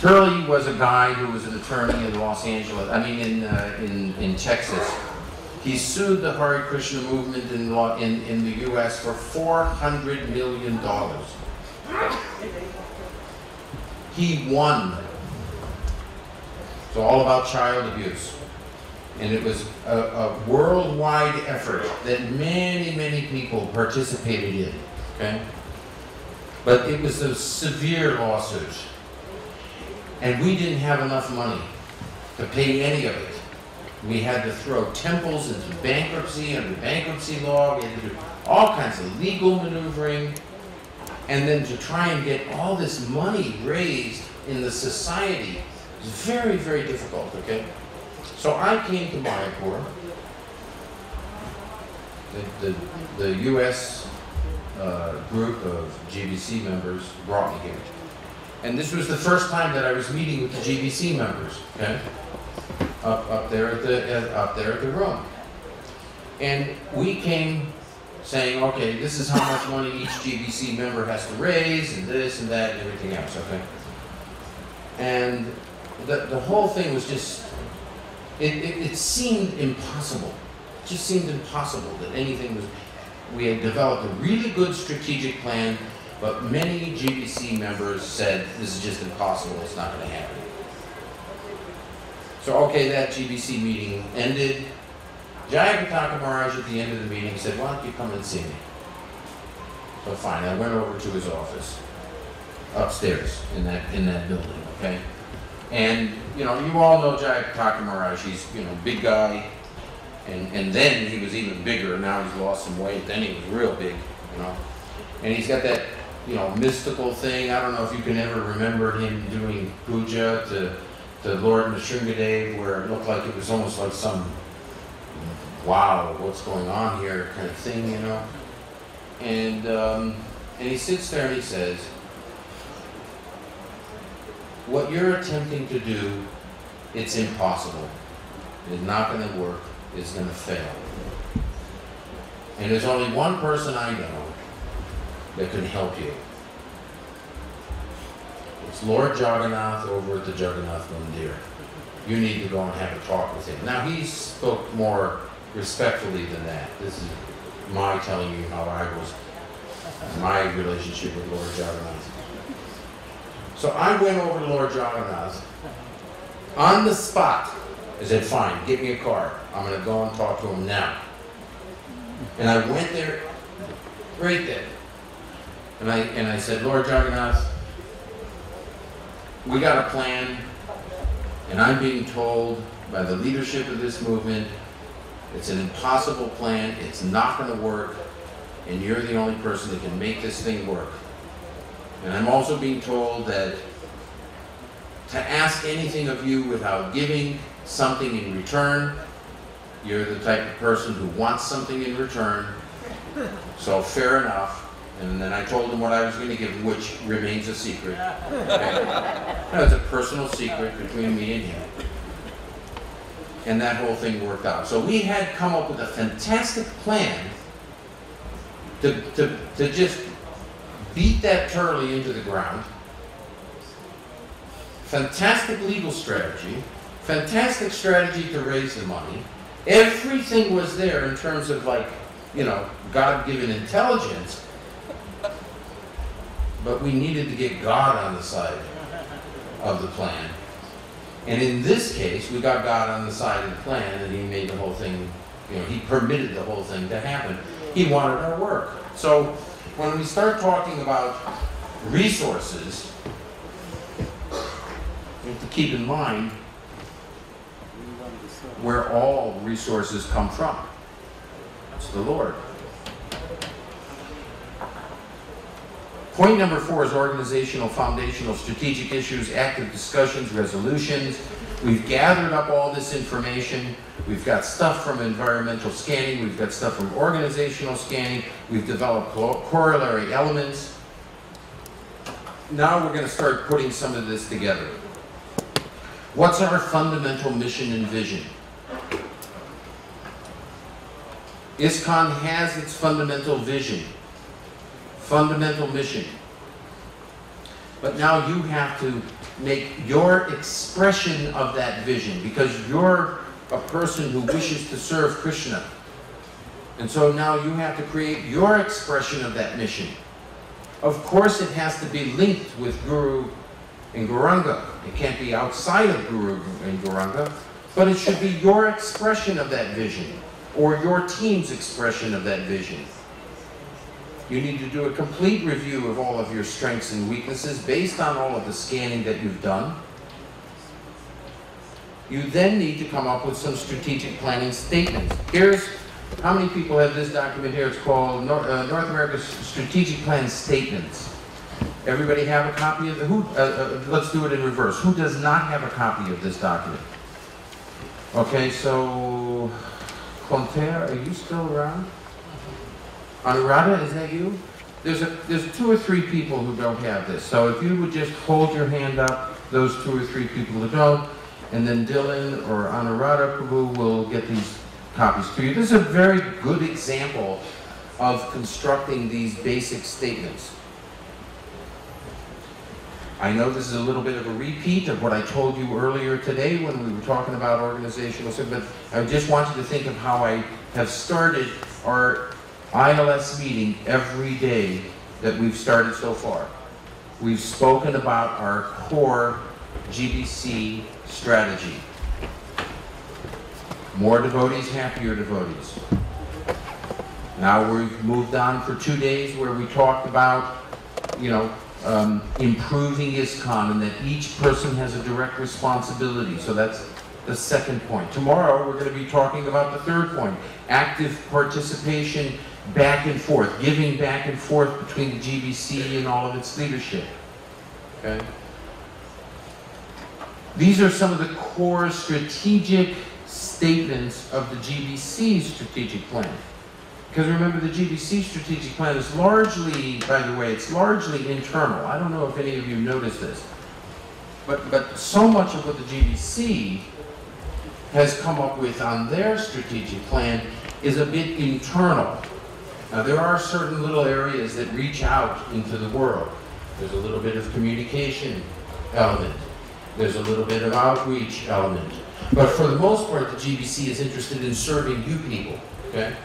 Turley was a guy who was an attorney in Los Angeles, in Texas. He sued the Hare Krishna movement in the U.S. for $400 million. He won. It's all about child abuse. And it was a worldwide effort that many, many people participated in, okay? But it was a severe lawsuit. And we didn't have enough money to pay any of it. We had to throw temples into bankruptcy under bankruptcy law. We had to do all kinds of legal maneuvering. And then to try and get all this money raised in the society was very, very difficult, okay? So I came to Mayapur. The U.S. Group of GBC members brought me here. And this was the first time that I was meeting with the GBC members, okay? Up there at the room. And we came saying, okay, this is how much money each GBC member has to raise, and this and that and everything else, okay? And the whole thing was just, it seemed impossible. It just seemed impossible that anything was, we had developed a really good strategic plan, but many GBC members said, this is just impossible, it's not going to happen. So, okay, that GBC meeting ended. Jayapataka Maharaj at the end of the meeting said, why don't you come and see me? So fine, I went over to his office, upstairs in that building, okay? And, you know, you all know Jayapataka Maharaj, he's, you know, big guy, and then he was even bigger, now he's lost some weight, then he was real big, you know? And he's got that, you know, mystical thing. I don't know if you can ever remember him doing puja to Lord Nrsimhadev, where it looked like it was almost like some, wow, what's going on here kind of thing, you know? And he sits there and he says, what you're attempting to do, it's impossible. It's not going to work. It's going to fail. And there's only one person I know that can help you. It's Lord Jagannath over at the Jagannath Mandir. You need to go and have a talk with him. Now, he spoke more respectfully than that. This is my telling you how I was, my relationship with Lord Jagannath. So I went over to Lord Jagannath on the spot. I said, fine, get me a car. I'm going to go and talk to him now. And I went there, right there. And I said, Lord Jagannath, we got a plan, and I'm being told by the leadership of this movement, it's an impossible plan, it's not going to work, and you're the only person that can make this thing work. And I'm also being told that to ask anything of you without giving something in return, you're the type of person who wants something in return, so fair enough. And then I told him what I was going to give him, which remains a secret. Okay? No, it's a personal secret between me and him. And that whole thing worked out. So we had come up with a fantastic plan to just beat that Turley into the ground. Fantastic legal strategy. Fantastic strategy to raise the money. Everything was there in terms of, like, you know, God-given intelligence. But we needed to get God on the side of the plan. And in this case, we got God on the side of the plan, and he made the whole thing, you know, he permitted the whole thing to happen. He wanted our work. So when we start talking about resources, we have to keep in mind where all resources come from. It's the Lord. Point number 4 is organizational, foundational, strategic issues, active discussions, resolutions. We've gathered up all this information. We've got stuff from environmental scanning. We've got stuff from organizational scanning. We've developed corollary elements. Now we're going to start putting some of this together. What's our fundamental mission and vision? ISKCON has its fundamental vision. Fundamental mission. But now you have to make your expression of that vision, because you're a person who wishes to serve Krishna. And so now you have to create your expression of that mission. Of course it has to be linked with Guru and Gauranga. It can't be outside of Guru and Gauranga, but it should be your expression of that vision, or your team's expression of that vision. You need to do a complete review of all of your strengths and weaknesses based on all of the scanning that you've done. You then need to come up with some strategic planning statements. Here's, how many people have this document here? It's called North America's Strategic Plan Statements. Everybody have a copy of the, let's do it in reverse. Who does not have a copy of this document? Okay, so, Conter, are you still around? Anuradha, is that you? There's 2 or 3 people who don't have this. So if you would just hold your hand up, those 2 or 3 people who don't, and then Dylan or Anuradha Prabhu will get these copies to you. This is a very good example of constructing these basic statements. I know this is a little bit of a repeat of what I told you earlier today when we were talking about organizational stuff, but I just want you to think of how I have started our ILS meeting every day that we've started so far. We've spoken about our core GBC strategy. More devotees, happier devotees. Now we've moved on for 2 days where we talked about, you know, improving ISKCON, and that each person has a direct responsibility. So that's the second point. Tomorrow we're going to be talking about the third point, active participation, back and forth, giving back and forth between the GBC and all of its leadership. Okay? These are some of the core strategic statements of the GBC strategic plan. Because remember, the GBC strategic plan is largely, by the way, it's largely internal. I don't know if any of you noticed this, but so much of what the GBC has come up with on their strategic plan is a bit internal. Now, there are certain little areas that reach out into the world. There's a little bit of communication element. There's a little bit of outreach element. But for the most part, the GBC is interested in serving you people, okay?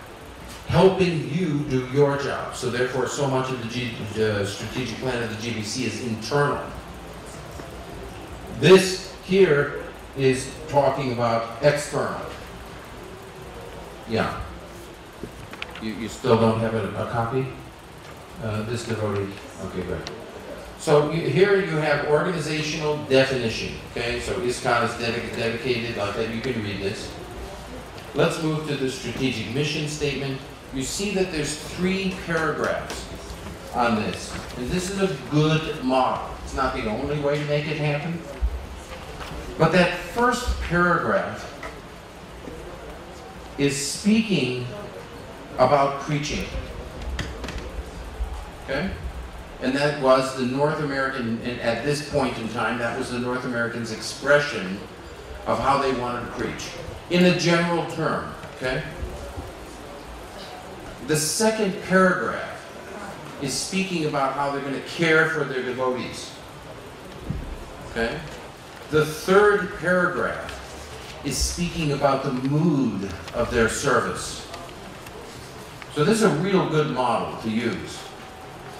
Helping you do your job. So therefore, so much of the strategic plan of the GBC is internal. This here is talking about external. Yeah. You still don't have a copy? This devotee? Okay, great. So here you have organizational definition. Okay, so ISKCON is dedicated like that. You can read this. Let's move to the strategic mission statement. You see that there's 3 paragraphs on this. And this is a good model. It's not the only way to make it happen. But that first paragraph is speaking about preaching. Okay? And that was the North American, and at this point in time, that was the North Americans' expression of how they wanted to preach. In a general term, okay? The second paragraph is speaking about how they're going to care for their devotees. Okay? The third paragraph is speaking about the mood of their service. So this is a real good model to use.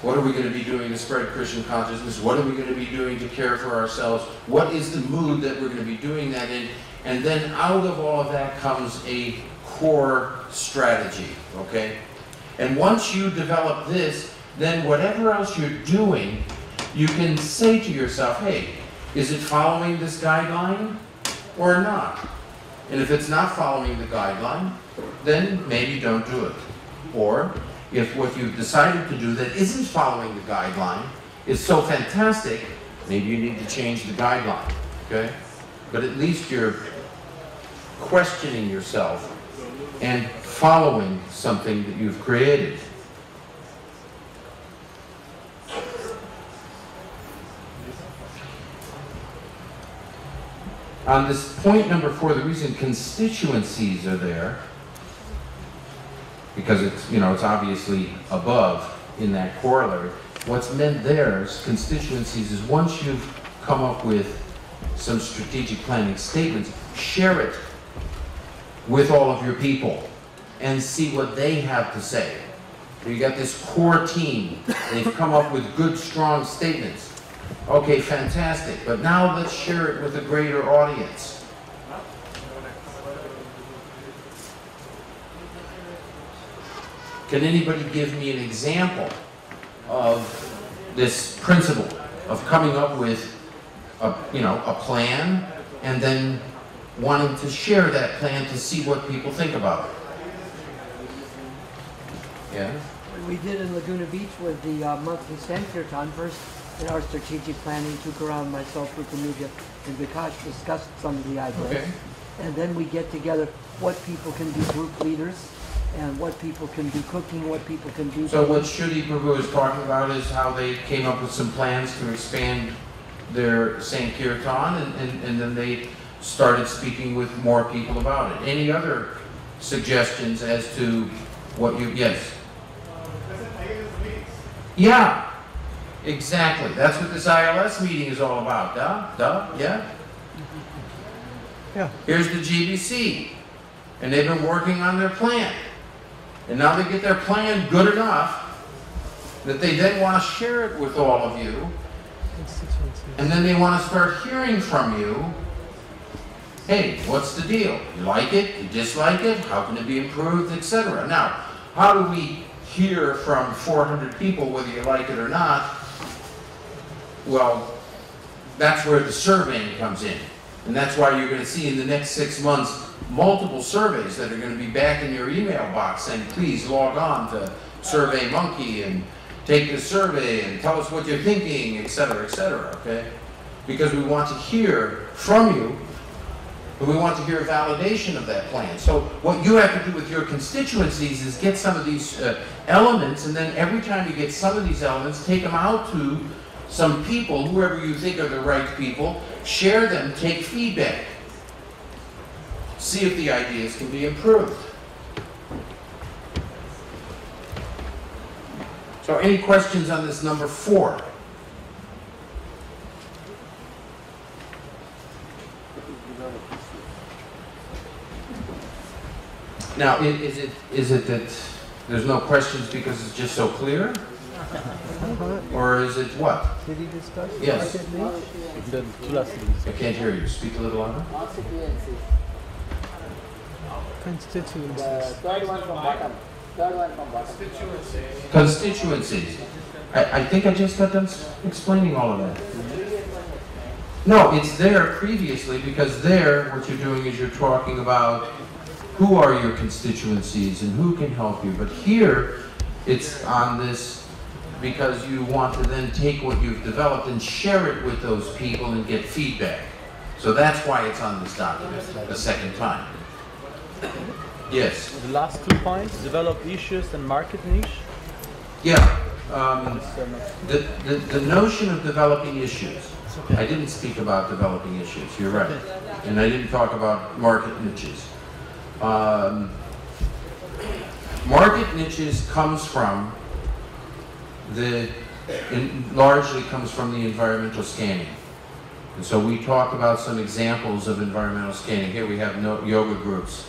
What are we going to be doing to spread Christian consciousness? What are we going to be doing to care for ourselves? What is the mood that we're going to be doing that in? And then out of all of that comes a core strategy, okay? And once you develop this, then whatever else you're doing, you can say to yourself, hey, is it following this guideline or not? And if it's not following the guideline, then maybe don't do it. Or if what you've decided to do that isn't following the guideline is so fantastic, maybe you need to change the guideline, okay? But at least you're questioning yourself and following something that you've created. On this point number 4, the reason constituencies are there, because it's, you know, it's obviously above in that corollary, what's meant there as constituencies is once you've come up with some strategic planning statements, share it with all of your people and see what they have to say. You got this core team, they've come up with good, strong statements. Okay, fantastic, but now let's share it with a greater audience. Can anybody give me an example of this principle of coming up with a plan and then wanting to share that plan to see what people think about it? Yeah? We did in Laguna Beach with the monthly Sankirtan. First, in our strategic planning, took around myself, Rupanuja, and Vikash discussed some of the ideas. Okay. And then we get together what people can be group leaders, and what people can do cooking, what people can do. So what Shruti Prabhu is talking about is how they came up with some plans to expand their Sankirtan, and then they started speaking with more people about it. Any other suggestions as to what you, yes? Yeah, exactly. That's what this ILS meeting is all about, yeah? Yeah. Here's the GBC, and they've been working on their plan. And now they get their plan good enough that they then want to share it with all of you. And then they want to start hearing from you. Hey, what's the deal? You like it? You dislike it? How can it be improved? Etc. Now, how do we hear from 400 people whether you like it or not? Well, that's where the surveying comes in. And that's why you're going to see in the next 6 months multiple surveys that are going to be back in your email box saying, please log on to SurveyMonkey and take this survey and tell us what you're thinking, etc., okay? Because we want to hear from you, and we want to hear a validation of that plan. So what you have to do with your constituencies is get some of these elements, and then every time you get some of these elements, take them out to some people, whoever you think are the right people, share them, take feedback. See if the ideas can be improved. So any questions on this number 4? Now, is it that there's no questions because it's just so clear? Or is it what? Did he discuss? Yes. I can't hear you. Speak a little louder. Constituencies. Third one from bottom. Constituencies. I think I just got done explaining all of that. No, it's there previously because there what you're doing is you're talking about who are your constituencies and who can help you. But here it's on this because you want to then take what you've developed and share it with those people and get feedback. So that's why it's on this document a second time. Yes? The last 2 points, develop issues and market niche. Yeah. The notion of developing issues. I didn't speak about developing issues, you're right. And I didn't talk about market niches. Market niches comes from largely comes from the environmental scanning. And so we talked about some examples of environmental scanning. Here we have yoga groups.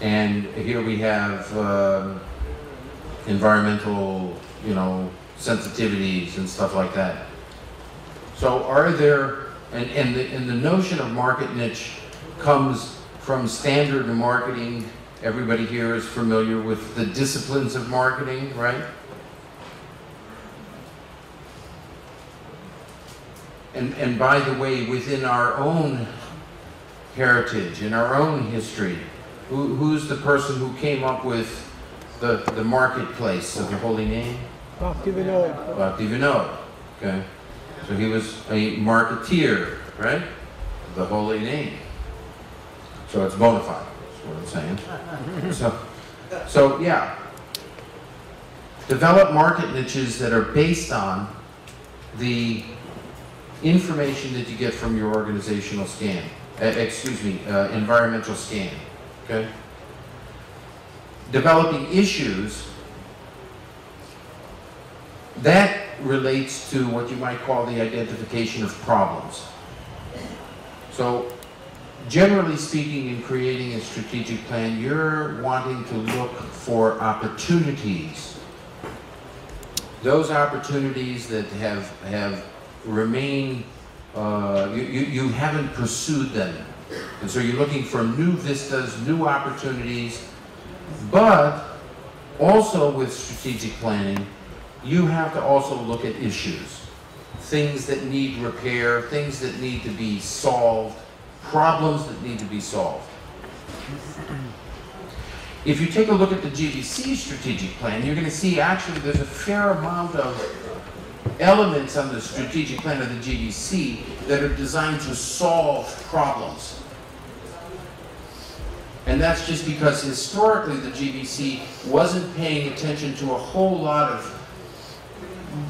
And here we have environmental, sensitivities and stuff like that. So are there, and the notion of market niche comes from standard marketing. Everybody here is familiar with the disciplines of marketing, right? And by the way, within our own heritage, in our own history, who's the person who came up with the marketplace of the holy name? Bhaktivinoda. Bhaktivinoda, okay. So he was a marketeer, right? The holy name. So it's bona fide, that's what I'm saying. So yeah. Develop market niches that are based on the information that you get from your organizational scan. Environmental scan. Okay? Developing issues, That relates to what you might call the identification of problems. So, generally speaking, in creating a strategic plan, you're wanting to look for opportunities. Those opportunities that have remained, you haven't pursued them. And so you're looking for new vistas, new opportunities, but also with strategic planning, you have to also look at issues. Things that need repair, things that need to be solved, problems that need to be solved. If you take a look at the GBC strategic plan, you're going to see actually there's a fair amount of elements on the strategic plan of the GBC that are designed to solve problems. And that's just because historically the GBC wasn't paying attention to a whole lot of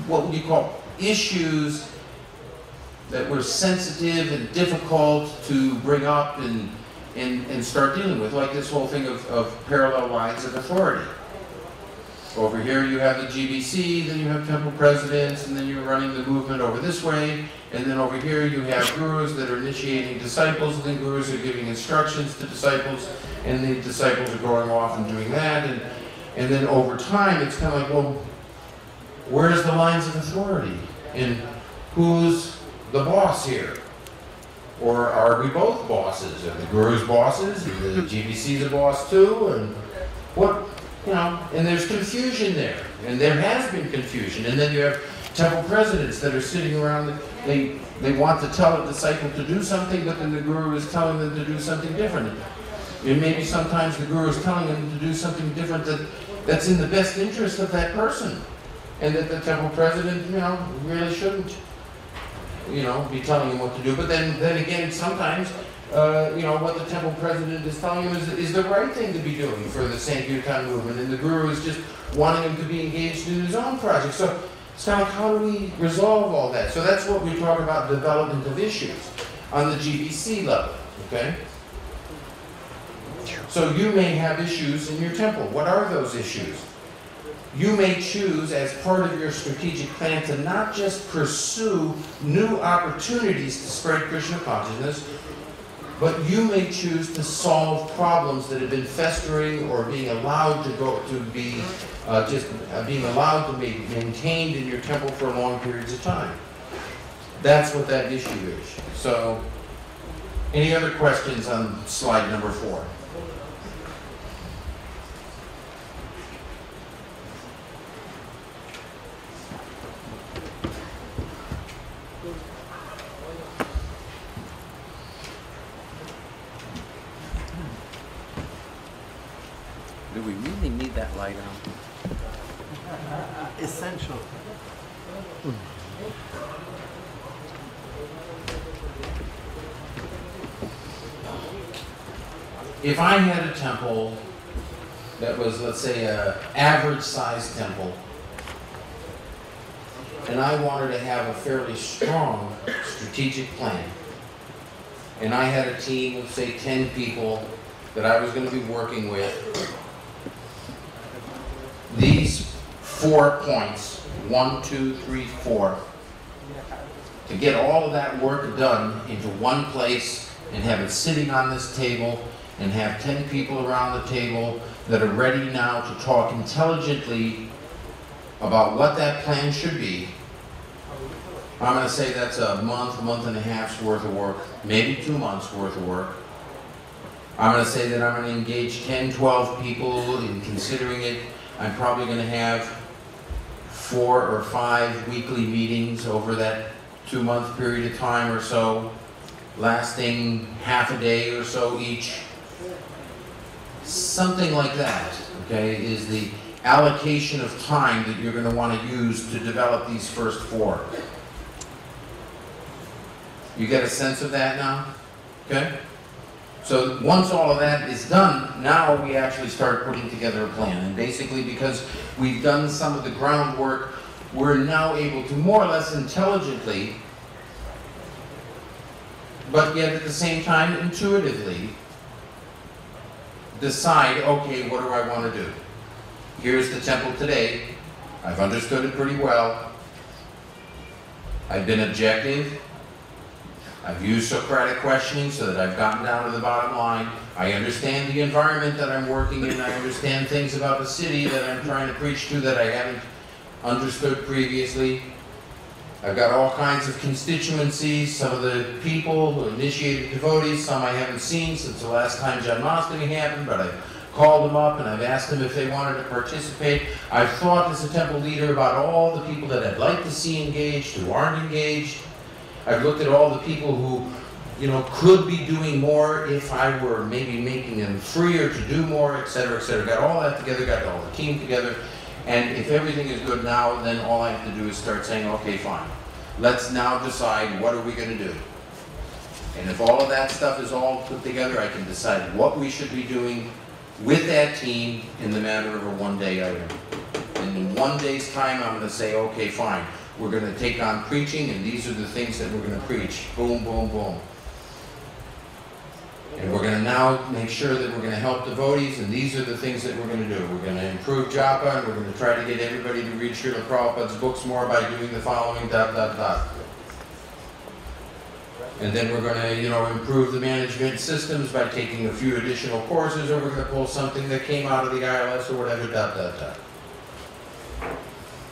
what would you call issues that were sensitive and difficult to bring up and start dealing with, like this whole thing of parallel lines of authority. Over here you have the GBC, then you have temple presidents, and then you're running the movement over this way, and then over here you have gurus that are initiating disciples, and then gurus are giving instructions to disciples, and the disciples are going off and doing that, and then over time it's kind of like, well, where's the lines of authority? And who's the boss here? Or are we both bosses? Are the gurus bosses? And the GBC's a boss too? And what, you know, and there's confusion there. And there has been confusion. And then you have temple presidents that are sitting around, they want to tell a disciple to do something, but then the guru is telling them to do something different. And maybe sometimes the guru is telling them to do something different that's in the best interest of that person. And that the temple president, you know, really shouldn't, you know, be telling him what to do. But then again, sometimes, you know, what the temple president is telling him is the right thing to be doing for the Sankirtan movement, and the guru is just wanting him to be engaged in his own project. So it's kind of like, how do we resolve all that? So that's what we talk about, development of issues on the GBC level, okay? So you may have issues in your temple. What are those issues? You may choose, as part of your strategic plan, to not just pursue new opportunities to spread Krishna consciousness, but you may choose to solve problems that have been festering or being allowed to be maintained in your temple for long periods of time. That's what that issue is. So, any other questions on slide number 4? Do we really need that light on? Essential. If I had a temple that was, let's say, an average-sized temple, and I wanted to have a fairly strong strategic plan, and I had a team of, say, 10 people that I was going to be working with, these 4 points, 1, 2, 3, 4, to get all of that work done into one place and have it sitting on this table and have 10 people around the table that are ready now to talk intelligently about what that plan should be, I'm going to say that's a month, month and a half's worth of work, maybe 2 months worth of work. I'm going to say that I'm going to engage 10, 12 people in considering it. I'm probably going to have 4 or 5 weekly meetings over that 2-month period of time or so, lasting half a day or so each. Something like that, okay, is the allocation of time that you're going to want to use to develop these first 4. You get a sense of that now? Okay? So once all of that is done, now we actually start putting together a plan. And basically, because we've done some of the groundwork, we're now able to more or less intelligently, but yet at the same time intuitively, decide, okay, what do I want to do? Here's the temple today. I've understood it pretty well. I've been objective. I've used Socratic questioning so that I've gotten down to the bottom line. I understand the environment that I'm working in. I understand things about the city that I'm trying to preach to that I haven't understood previously. I've got all kinds of constituencies, some of the people who initiated devotees, some I haven't seen since the last time Janmashtami happened, but I've called them up and I've asked them if they wanted to participate. I've thought as a temple leader about all the people that I'd like to see engaged who aren't engaged. I've looked at all the people who, you know, could be doing more if I were maybe making them freer to do more, et cetera, et cetera. Got all that together, got all the team together, and if everything is good now, then all I have to do is start saying, okay, fine. Let's now decide what are we going to do. And if all of that stuff is all put together, I can decide what we should be doing with that team in the matter of a one-day item. And in 1 day's time, I'm going to say, okay, fine. We're going to take on preaching, and these are the things that we're going to preach. Boom, boom, boom. And we're going to now make sure that we're going to help devotees, and these are the things that we're going to do. We're going to improve japa, and we're going to try to get everybody to read Srila Prabhupada's books more by doing the following, ... And then we're going to, you know, improve the management systems by taking a few additional courses, or we're going to pull something that came out of the ILS or whatever, ...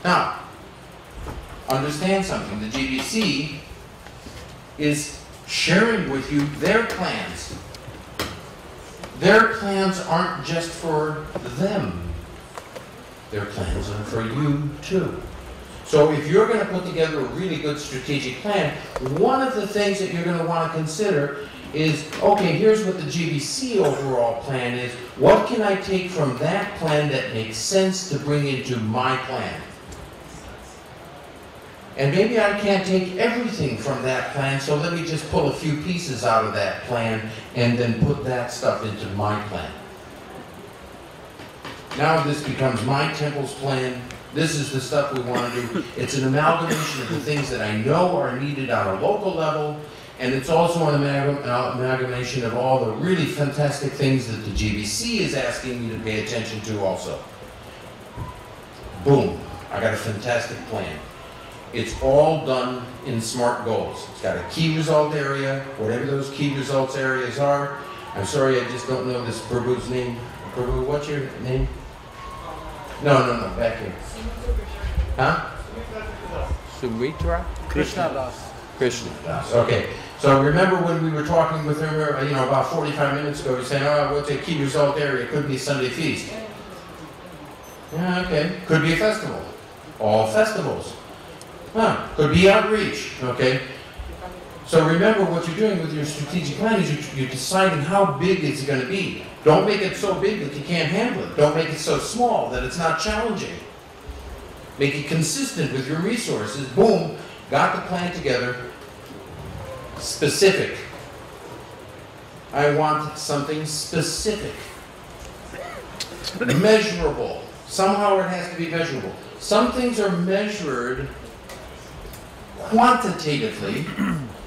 Now, understand something. The GBC is sharing with you their plans. Their plans aren't just for them. Their plans are for you too. So if you're going to put together a really good strategic plan, one of the things that you're going to want to consider is, okay, here's what the GBC overall plan is. What can I take from that plan that makes sense to bring into my plan? And maybe I can't take everything from that plan, so let me just pull a few pieces out of that plan and then put that stuff into my plan. Now this becomes my temple's plan. This is the stuff we want to do. It's an amalgamation of the things that I know are needed on a local level, and it's also an amalgamation of all the really fantastic things that the GBC is asking me to pay attention to also. Boom, I got a fantastic plan. It's all done in SMART goals. It's got a key result area, whatever those key results areas are. I'm sorry, I just don't know this Prabhu's name. Prabhu, what's your name? No, back here. Huh? Sumitra? Krishna Das. Krishna Das, okay. So remember when we were talking with her, you know, about 45 minutes ago, we said, oh, what's a key result area? It could be a Sunday feast. Yeah, okay. Could be a festival. All festivals. Could be outreach, okay? So remember what you're doing with your strategic plan is you're deciding how big it's going to be. Don't make it so big that you can't handle it. Don't make it so small that it's not challenging. Make it consistent with your resources. Boom, got the plan together. Specific. I want something specific. Measurable. Somehow it has to be measurable. Some things are measured quantitatively,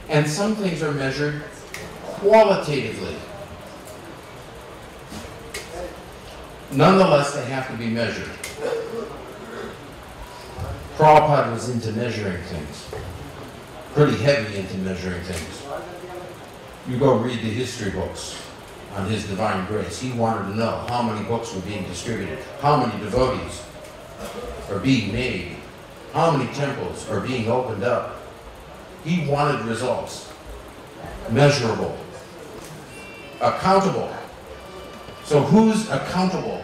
and some things are measured qualitatively. Nonetheless, they have to be measured. Prabhupada was into measuring things. Pretty heavy into measuring things. You go read the history books on his divine grace. He wanted to know how many books were being distributed, how many devotees are being made, how many temples are being opened up. He wanted results. Measurable. Accountable. So who's accountable